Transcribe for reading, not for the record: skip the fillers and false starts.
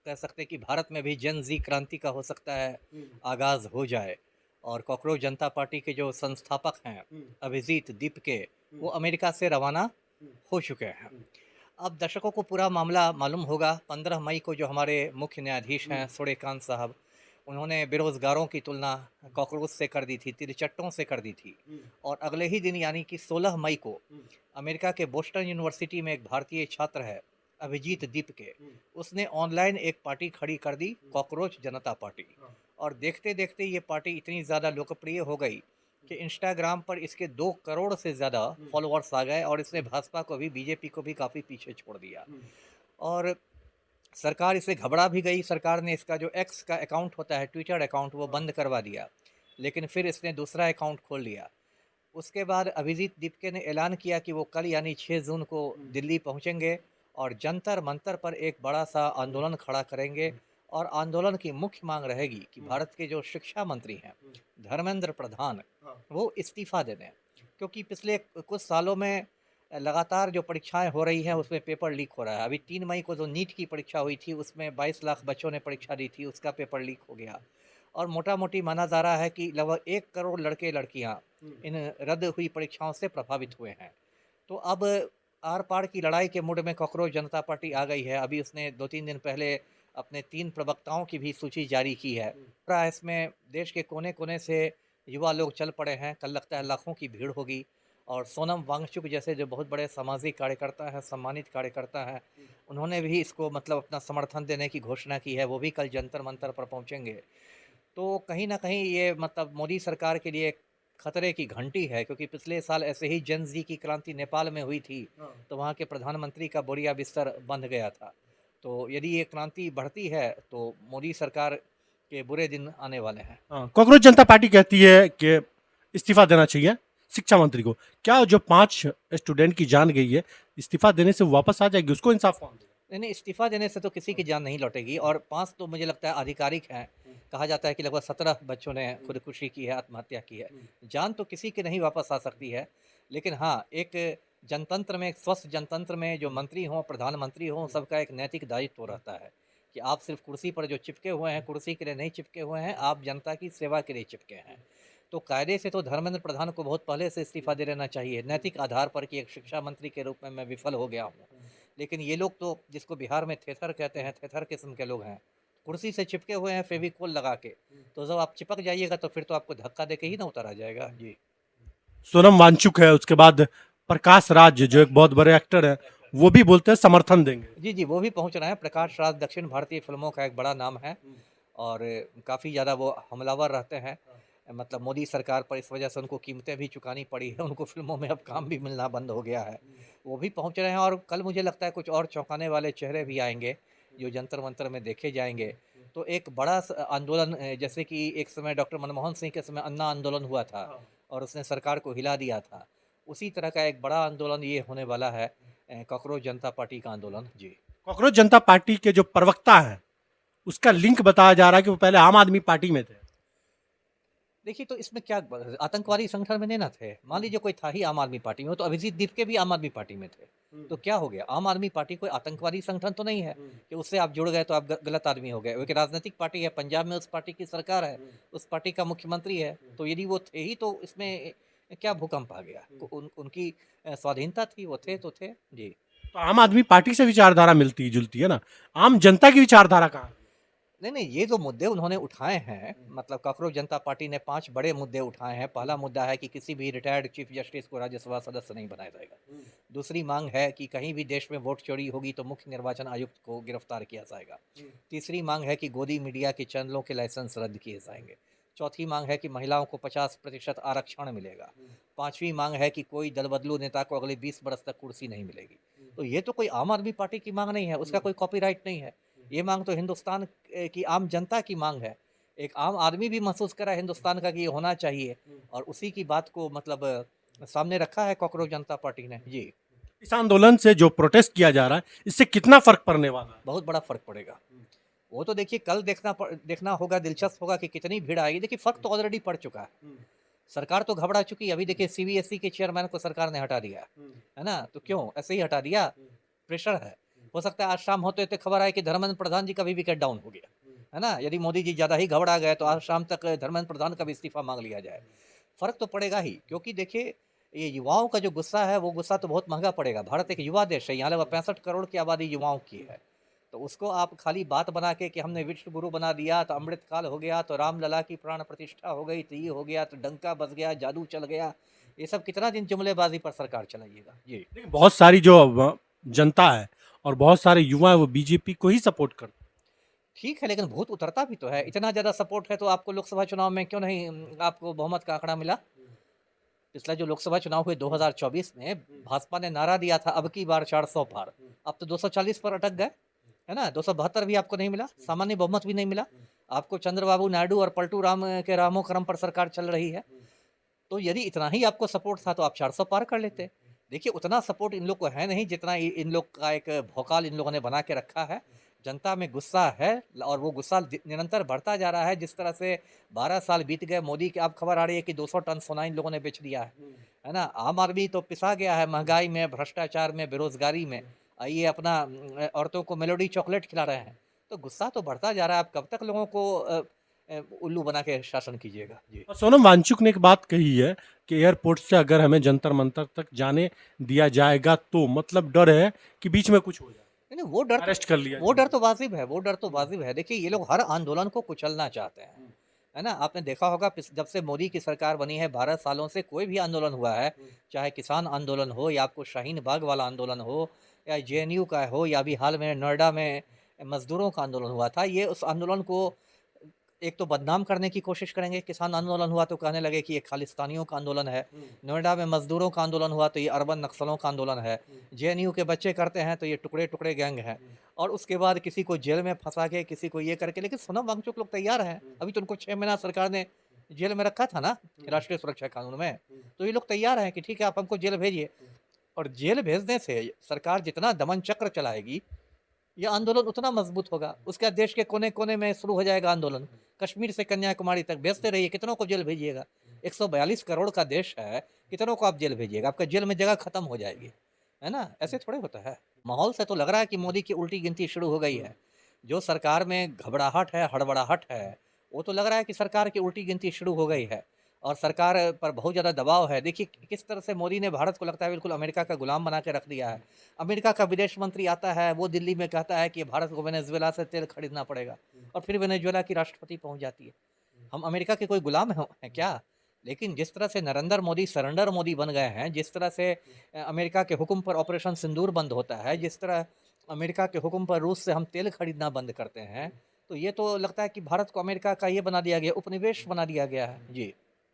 कह सकते हैं कि भारत में भी जन ज़ी क्रांति का हो सकता है हुँ, आगाज़ हो जाए। और कॉकरोच जनता पार्टी के जो संस्थापक हैं हुँ, अभिजीत दीपके, हुँ, वो अमेरिका से रवाना हुँ, हो चुके हैं। हुँ, अब दर्शकों को पूरा मामला मालूम होगा। 15 मई को जो हमारे मुख्य न्यायाधीश हुँ, हैं सूर्यकांत साहब, उन्होंने बेरोज़गारों की तुलना कॉकरोच से कर दी थी, तिलचट्टों से कर दी थी। हुँ, और अगले ही दिन यानी कि 16 मई को हुँ, अमेरिका के बोस्टन यूनिवर्सिटी में एक भारतीय छात्र है अभिजीत दीपके, हुँ, उसने ऑनलाइन एक पार्टी खड़ी कर दी, हुँ, कॉकरोच जनता पार्टी। हाँ, और देखते देखते ये पार्टी इतनी ज़्यादा लोकप्रिय हो गई कि इंस्टाग्राम पर इसके 2 करोड़ से ज़्यादा हुँ, फॉलोअर्स आ गए और इसने हुँ, भाजपा को भी, बीजेपी को भी काफ़ी पीछे छोड़ दिया। हुँ, और सरकार इससे घबरा भी गई। सरकार ने इसका जो एक्स का अकाउंट होता है, ट्विटर अकाउंट, वो हाँ, बंद करवा दिया। लेकिन फिर इसने दूसरा अकाउंट खोल लिया। उसके बाद अभिजीत दीपके ने ऐलान किया कि वो कल यानी 6 जून को हुँ, दिल्ली पहुंचेंगे और जंतर मंतर पर एक बड़ा सा हुँ, आंदोलन खड़ा करेंगे। हुँ, और आंदोलन की मुख्य मांग रहेगी कि हुँ, भारत के जो शिक्षा मंत्री हैं हुँ, धर्मेंद्र प्रधान, हाँ, वो इस्तीफ़ा दे दें। क्योंकि पिछले कुछ सालों में लगातार जो परीक्षाएं हो रही हैं हुँ, उसमें पेपर लीक हो रहा है। अभी 3 मई को जो नीट की परीक्षा हुई थी उसमें 22 लाख बच्चों ने परीक्षा दी थी, उसका पेपर लीक हो गया। और मोटा-मोटी माना जा रहा है कि लगभग 1 करोड़ लड़के-लड़कियाँ हुँ, इन रद्द हुई परीक्षाओं से प्रभावित हुए हैं। तो अब आर-पार की लड़ाई के मूड में कॉकरोच जनता पार्टी आ गई है। अभी उसने 2-3 दिन पहले अपने 3 प्रवक्ताओं की भी सूची जारी की है। हुँ, पूरा इसमें देश के कोने-कोने से युवा लोग चल पड़े हैं। कल लगता है लाखों की भीड़ होगी। और सोनम वांगचुक जैसे जो बहुत बड़े सामाजिक कार्यकर्ता हैं, सम्मानित कार्यकर्ता हैं, हुँ, उन्होंने भी इसको मतलब अपना समर्थन देने की घोषणा की है। वो भी कल जंतर मंतर पर पहुँचेंगे। तो कहीं न कहीं ये मतलब मोदी सरकार के लिए खतरे की घंटी है, क्योंकि पिछले साल ऐसे ही जेन ज़ी की क्रांति नेपाल में हुई थी, हाँ, तो वहाँ के प्रधानमंत्री का बोरिया बिस्तर बंध गया था। तो यदि ये क्रांति बढ़ती है, तो मोदी सरकार के बुरे दिन आने वाले हैं। हाँ। कॉकरोच जनता पार्टी कहती है कि इस्तीफा देना चाहिए शिक्षा मंत्री को। क्या जो 5 स्टूडेंट की जान गई है, इस्तीफा देने से वो वापस आ जाएगी? उसको इंसाफ कौन देगा? नहीं, नहीं, इस्तीफ़ा देने से तो किसी की हाँ, जान नहीं लौटेगी। हाँ, और 5 तो मुझे लगता है आधिकारिक हैं। हुँ, कहा जाता है कि लगभग 17 बच्चों ने हुँ, खुदकुशी की है, आत्महत्या की है। हुँ, जान तो किसी की नहीं वापस आ सकती है। लेकिन हाँ, एक जनतंत्र में, एक स्वस्थ जनतंत्र में जो हुँ, मंत्री हों, प्रधानमंत्री हों, हुँ, सबका एक नैतिक दायित्व हुँ, रहता है कि आप सिर्फ़ कुर्सी पर जो चिपके हुए हैं, कुर्सी के लिए नहीं चिपके हुए हैं, हुँ, आप जनता की सेवा के लिए चिपके हैं। तो कायदे से तो धर्मेंद्र प्रधान को बहुत पहले से इस्तीफ़ा दे देना चाहिए, हुँ, नैतिक आधार पर कि एक शिक्षा मंत्री के रूप में मैं विफल हो गया हूँ। हुँ, लेकिन ये लोग तो जिसको बिहार में थेथर कहते हैं, थेथर किस्म के लोग हैं। कुर्सी से चिपके हुए हैं फेविकोल लगा के। हुँ, तो जब आप चिपक जाइएगा तो फिर तो आपको धक्का देके ही ना उतारा जाएगा। हुँ। जी। सोनम वांगचुक है, उसके बाद प्रकाश राज जो एक बहुत बड़े एक्टर हैं, वो भी बोलते हैं समर्थन देंगे। जी, जी, वो भी पहुँच रहे हैं। प्रकाश राज दक्षिण भारतीय फ़िल्मों का एक बड़ा नाम है हुँ, और काफ़ी ज़्यादा वो हमलावर रहते हैं। हाँ, मतलब मोदी सरकार पर इस वजह से उनको कीमतें भी चुकानी पड़ी है, उनको फ़िल्मों में अब काम भी मिलना बंद हो गया है। हुँ, वो भी पहुँच रहे हैं और कल मुझे लगता है कुछ और चौंकाने वाले चेहरे हुँ, भी आएँगे, हुँ, जो जंतर-मंतर में देखे हुँ, जाएँगे। हुँ, तो एक बड़ा आंदोलन, जैसे कि एक समय डॉक्टर मनमोहन सिंह के समय अन्ना आंदोलन हुआ था हाँ, और उसने सरकार को हिला दिया था। उसी तरह का एक बड़ा आंदोलन ये होने वाला है, कॉकरोच जनता पार्टी का आंदोलन। जी। कॉकरोच जनता पार्टी के जो प्रवक्ता हैं, उसका लिंक बताया जा रहा है कि वो पहले आम आदमी पार्टी में थे। देखिए, तो इसमें क्या आतंकवादी संगठन में नहीं ना थे। मान हुँ, लीजिए कोई था ही आम आदमी पार्टी में, तो अभिजीत दीपके भी आम आदमी पार्टी में थे। हुँ, तो क्या हो गया? आम आदमी पार्टी कोई आतंकवादी संगठन तो नहीं है हुँ, कि उससे आप जुड़ गए तो आप गलत आदमी हो गए। वो एक राजनीतिक पार्टी है, पंजाब में उस पार्टी की सरकार है, हुँ, उस पार्टी का मुख्यमंत्री है। हुँ, तो यदि वो थे ही तो इसमें क्या भूकंप आ गया? हुँ, उनकी स्वाधीनता थी, वो थे हुँ। तो थे। जी। तो आम आदमी पार्टी से विचारधारा मिलती-जुलती है ना, आम जनता की विचारधारा कहाँ है? नहीं, नहीं, ये जो मुद्दे उन्होंने उठाए हैं, हुँ, मतलब कॉकरोच जनता पार्टी ने 5 बड़े मुद्दे उठाए हैं। हुँ, पहला मुद्दा है कि किसी भी रिटायर्ड चीफ जस्टिस को राज्यसभा सदस्य नहीं बनाया जाएगा। हुँ, दूसरी मांग है कि कहीं भी देश में वोट चोरी होगी तो मुख्य निर्वाचन आयुक्त को गिरफ्तार किया जाएगा। हुँ, तीसरी मांग है कि गोदी मीडिया के चैनलों के लाइसेंस रद्द किए जाएंगे। चौथी मांग है कि महिलाओं को 50% आरक्षण मिलेगा। हुँ, पांचवी मांग है कि कोई दल बदलू नेता को अगले 20 वर्ष तक कुर्सी नहीं मिलेगी। हुँ, तो ये तो कोई आम आदमी पार्टी की मांग नहीं है, उसका हुँ, कोई कॉपीराइट नहीं है। हुँ, ये मांग तो हिंदुस्तान की आम जनता की मांग है। एक आम आदमी भी महसूस करा हिंदुस्तान का कि ये होना चाहिए हुँ। और उसी की बात को मतलब सामने रखा है कॉकरोच जनता पार्टी ने। जी। इस आंदोलन से जो प्रोटेस्ट किया जा रहा है, इससे कितना फ़र्क पड़ने वाला है? बहुत बड़ा फ़र्क पड़ेगा। हुँ, वो तो देखिए कल देखना होगा, दिलचस्प होगा कि कितनी भीड़ आएगी। देखिए फ़र्क हुँ, तो ऑलरेडी पड़ चुका है। हुँ, सरकार तो घबरा चुकी है। अभी देखिए सीबीएसई के चेयरमैन को सरकार ने हटा दिया हुँ, है ना? तो हुँ, क्यों? ऐसे ही हटा दिया? हुँ, प्रेशर है। हो सकता है आज शाम होते-होते खबर आए कि धर्मेंद्र प्रधान जी का भी विकेट डाउन हो गया, है ना? यदि मोदी जी ज़्यादा ही घबरा गए तो आज शाम तक धर्मेंद्र प्रधान का भी इस्तीफ़ा माँग लिया जाए। फ़र्क तो पड़ेगा ही, क्योंकि देखिए ये युवाओं का जो गुस्सा है, वो गुस्सा तो बहुत महँगा पड़ेगा। भारत एक युवा देश है, यहाँ लगभग 65 करोड़ की आबादी युवाओं की है। तो उसको आप खाली बात बना के कि हमने विश्व गुरु बना दिया, तो अमृत काल हो गया, तो रामलला की प्राण प्रतिष्ठा हो गई, तो ये हो गया, तो डंका बज गया, जादू चल गया। ये सब कितना दिन जुमलेबाज़ी पर सरकार चलाइएगा? जी। लेकिन बहुत सारी जो जनता है और बहुत सारे युवा है वो बीजेपी को ही सपोर्ट करते हैं। ठीक है, लेकिन भूत उतरता भी तो है। इतना ज़्यादा सपोर्ट है तो आपको लोकसभा चुनाव में क्यों नहीं आपको बहुमत का आँकड़ा मिला? पिछला जो लोकसभा चुनाव हुए 2024 में भाजपा ने नारा दिया था अब की बार 400 पार। अब तो 240 पर अटक गए, है ना? 272 भी आपको नहीं मिला, सामान्य बहुमत भी नहीं मिला। आपको चंद्रबाबू नायडू और पलटू राम के रामो क्रम पर सरकार चल रही है। तो यदि इतना ही आपको सपोर्ट था तो आप 400 पार कर लेते। देखिए उतना सपोर्ट इन लोग को है नहीं जितना इन लोग का एक भौकाल इन लोगों ने बना के रखा है। जनता में गुस्सा है और वो गुस्सा निरंतर बढ़ता जा रहा है। जिस तरह से 12 साल बीत गए, मोदी की अब खबर आ रही है कि 200 टन सोना इन लोगों ने बेच दिया है ना? आम आदमी तो पिसा गया है महंगाई में, भ्रष्टाचार में, बेरोजगारी में। ये अपना औरतों को मेलोडी चॉकलेट खिला रहे हैं। तो गुस्सा तो बढ़ता जा रहा है। अब कब तक लोगों को उल्लू बना के शासन कीजिएगा? जी। और सोनम वांगचुक ने एक बात कही है कि एयरपोर्ट से अगर हमें जंतर मंतर तक जाने दिया जाएगा तो मतलब डर है कि बीच में कुछ हो जाए, नहीं, अरेस्ट कर लिया वो डर जाए। तो वाजिब है, वो डर तो वाजिब है। देखिए ये लोग हर आंदोलन को कुचलना चाहते हैं, है ना? आपने देखा होगा जब से मोदी की सरकार बनी है 12 सालों से कोई भी आंदोलन हुआ है, चाहे किसान आंदोलन हो या आपको शाहीन बाग वाला आंदोलन हो या जेएनयू का हो या अभी हाल में नोएडा में मजदूरों का आंदोलन हुआ था, ये उस आंदोलन को एक तो बदनाम करने की कोशिश करेंगे। किसान आंदोलन हुआ तो कहने लगे कि ये खालिस्तानियों का आंदोलन है। नोएडा में मजदूरों का आंदोलन हुआ तो ये अरबन नक्सलों का आंदोलन है। जेएनयू के बच्चे करते हैं तो ये टुकड़े-टुकड़े गैंग है। और उसके बाद किसी को जेल में फँसा के, किसी को ये करके, लेकिन सोनम वांगचुक लोग तैयार हैं। अभी तो उनको 6 महीना सरकार ने जेल में रखा था ना, राष्ट्रीय सुरक्षा कानून में। तो ये लोग तैयार हैं कि ठीक है आप हमको जेल भेजिए। और जेल भेजने से सरकार जितना दमन चक्र चलाएगी, ये आंदोलन उतना मजबूत होगा। उसके बाद देश के कोने-कोने में शुरू हो जाएगा आंदोलन। कश्मीर से कन्याकुमारी तक भेजते रहिए, कितनों को जेल भेजिएगा? 142 करोड़ का देश है, कितनों को आप जेल भेजिएगा? आपका जेल में जगह खत्म हो जाएगी, है ना? ऐसे थोड़े होता है। माहौल से तो लग रहा है कि मोदी की उल्टी गिनती शुरू हो गई है। जो सरकार में घबराहट है, हड़बड़ाहट है, वो तो लग रहा है कि सरकार की उल्टी गिनती शुरू हो गई है और सरकार पर बहुत ज़्यादा दबाव है। देखिए किस तरह से मोदी ने भारत को लगता है बिल्कुल अमेरिका का गुलाम बना के रख दिया है। अमेरिका का विदेश मंत्री आता है, वो दिल्ली में कहता है कि भारत को वेनेजुएला से तेल खरीदना पड़ेगा और फिर वेनेजुएला की राष्ट्रपति पहुँच जाती है। हम अमेरिका के कोई गुलाम हैं क्या? लेकिन जिस तरह से नरेंद्र मोदी सरेंडर मोदी बन गए हैं, जिस तरह से अमेरिका के हुक्म पर ऑपरेशन सिंदूर बंद होता है, जिस तरह अमेरिका के हुक्म पर रूस से हम तेल खरीदना बंद करते हैं, तो ये तो लगता है कि भारत को अमेरिका का ये बना दिया गया, उपनिवेश बना दिया गया है। जी।